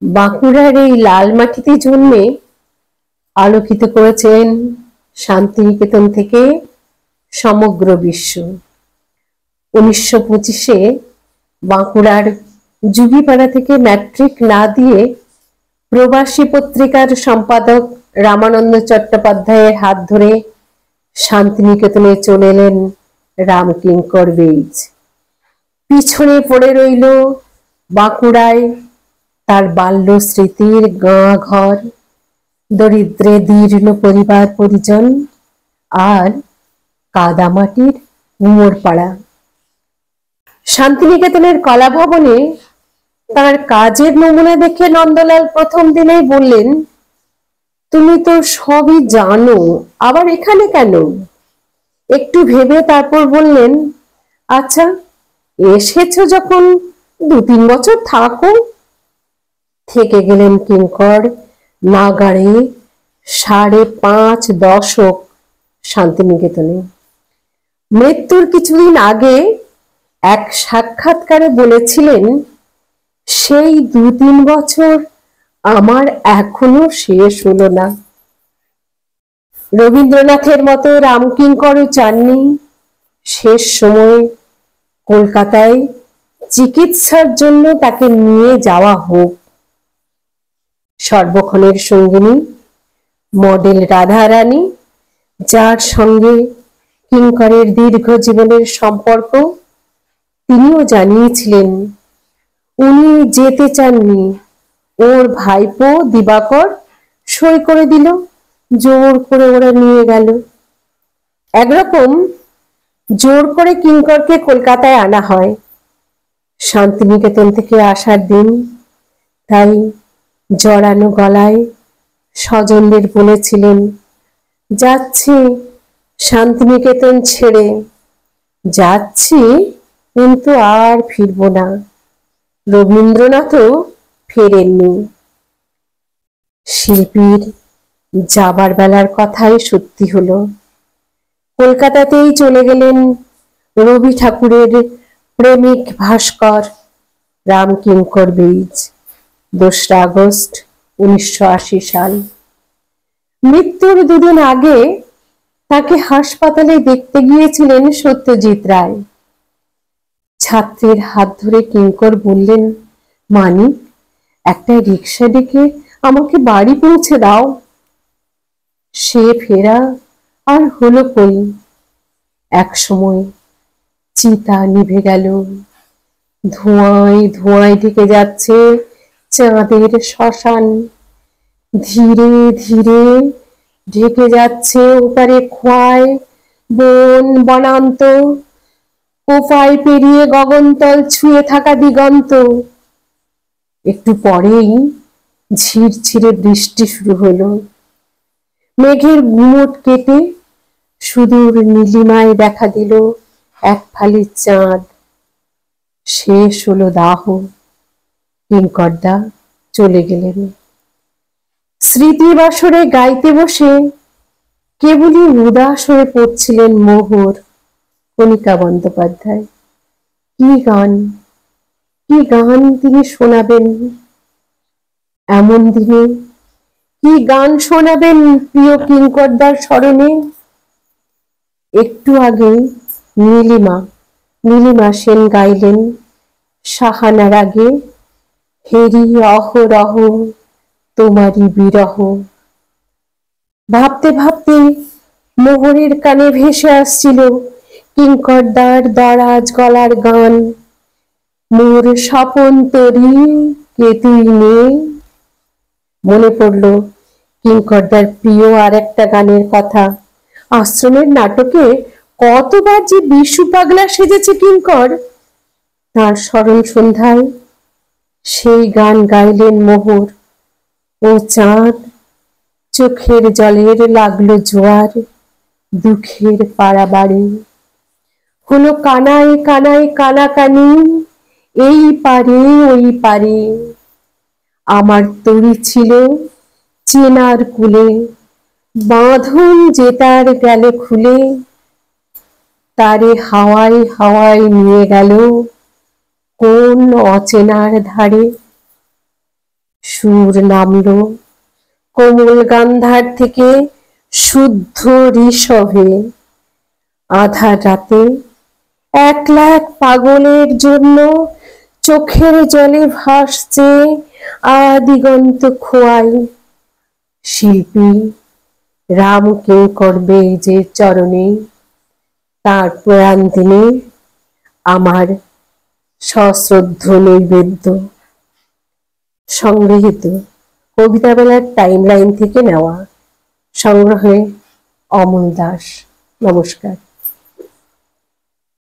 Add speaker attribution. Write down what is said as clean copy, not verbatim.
Speaker 1: বাঁকুড়ার এই লাল মাটিতে জন্মে আলোকিত করেছেন শান্তিনিকেতন থেকে সমগ্র বিশ্ব। 1925-এ বাঁকুড়ার যুগীপাড়া থেকে ম্যাট্রিক না দিয়ে প্রবাসী পত্রিকার সম্পাদক রামানন্দ চট্টোপাধ্যায়ের হাত ধরে শান্তিনিকেতনে চলে এলেন রামকিঙ্কর বেইজ। পিছনে পড়ে রইল বাঁকুড়ায় তার বাল্য স্মৃতির গাঁ ঘর, দরিদ্রে দীর্ণ পরিবার পরিজন আর কাদামাটির উমর পাড়া। শান্তিনিকেতনের কলা ভবনে তার কাজের নমুনা দেখে নন্দলাল প্রথম দিনেই বললেন, তুমি তো সবই জানো, আবার এখানে কেন? একটু ভেবে তারপর বললেন, আচ্ছা এসেছো যখন 2-3 বছর থাকো। থেকে গেলেন কিঙ্কর নাগাড়ে 5.5 দশক শান্তিনিকেতনে। মৃত্যুর কিছুদিন আগে এক সাক্ষাৎকারে বলেছিলেন, সেই 2-3 বছর আমার এখনো শেষ হলো না। রবীন্দ্রনাথের মতো রামকিঙ্করও চাননি শেষ সময় কলকাতায় চিকিৎসার জন্য তাকে নিয়ে যাওয়া হোক। সর্বক্ষণের সঙ্গিনী মডেল রাধারানী, যার সঙ্গে কিঙ্করের দীর্ঘ জীবনের সম্পর্ক, তিনিও জানিয়েছিলেন উনি যেতে চাননি। ওর ভাইপো দিবাকর সই করে দিল, জোর করে ওরা নিয়ে গেল। একরকম জোর করে কিঙ্করকে কলকাতায় আনা হয়। শান্তিনিকেতন থেকে আসার দিন তাই জড়ানো গলায় স্বজনদের বলেছিলেন, যাচ্ছি শান্তিনিকেতন ছেড়ে, যাচ্ছি কিন্তু আর ফিরব না। রবীন্দ্রনাথও ফেরেননি। শিল্পীর যাবার বেলার কথাই সত্যি হলো। কলকাতাতেই চলে গেলেন রবি ঠাকুরের প্রেমিক ভাস্কর রামকিঙ্কর বেইজ। 2রা আগস্ট 1980 সাল। মৃত্যুর 2 দিন আগে তাকে হাসপাতালে দেখতে গিয়েছিলেন সত্যজিৎ রায়। ছাত্রের হাত ধরে কিঙ্কর বললেন, মানিক, একটা রিক্সা ডেকে আমাকে বাড়ি পৌঁছে দাও। সে ফেরা আর হলো কই। এক সময় চিতা নিভে গেল, ধোঁয়ায় ধোঁয়ায় ঢেকে যাচ্ছে চাঁদের শ্মশান। ধীরে ধীরে ঢেকে যাচ্ছে ওপারে খোয়াই, বন, বনান্ত, কোপায় পেরিয়ে গগনতল ছুঁয়ে থাকা দিগন্ত। একটু পরেই ঝিরঝিরে বৃষ্টি শুরু হলো। মেঘের গুমট কেটে সুদূর নীলিমায় দেখা দিল এক ফালি চাঁদ। শেষ হলো দাহ। কিঙ্করদা চলে গেলেন। স্মৃতি বাসরে গাইতে বসে কেবলই উদাস হয়ে পড়ছিলেন মোহর কণিকা বন্দ্যোপাধ্যায়। কি গান, কি গান তিনি শোনাবেন এমন দিনে? কি গান শোনাবেন প্রিয় কিঙ্করদার স্মরণে? একটু আগে নীলিমা সেন গাইলেন সাহানার আগে, হেরি অহরহ তোমারি বিরহ। ভাবতে ভাবতে মোহরের কানে ভেসে আসছিল কিঙ্করদার দরাজ গলার গান, মোর স্বপন তরি কে তুই নে। মনে পড়ল কিঙ্করদার প্রিয় আর একটা গানের কথা। আশ্রমের নাটকে কতবার যে বিশু পাগলা সেজেছে কিঙ্কর। তার স্মরণ সন্ধ্যায় সেই গান গাইলেন মোহর। ও চাঁদ, চোখের জলের লাগলো জোয়ার, দুঃখের পাড়াবাড়ি হলো কানায় কানায় কানাকানি, এই পারে ওই পারে। আমার তরি ছিল চেনার কুলে, বাঁধন যে তার গেল খুলে, তারে হাওয়ায় হাওয়ায় নিয়ে গেল কোন অচেনার ধারে। সুর নামলো কোমল গান্ধার থেকে শুদ্ধ ঋষভে। আধার রাতে একলা এক পাগলের জন্য চোখের জলে ভাসছে আদিগন্ত খোয়াই। শিল্পী রাম কিঙ্কর যে চরণে, তার প্রয়াণ দিনে আমার সশ্রদ্ধ নৈবেদ্য। সংগৃহীত কবিতা বেলার টাইমলাইন থেকে নেওয়া। সংগ্রহে অমল দাস। নমস্কার।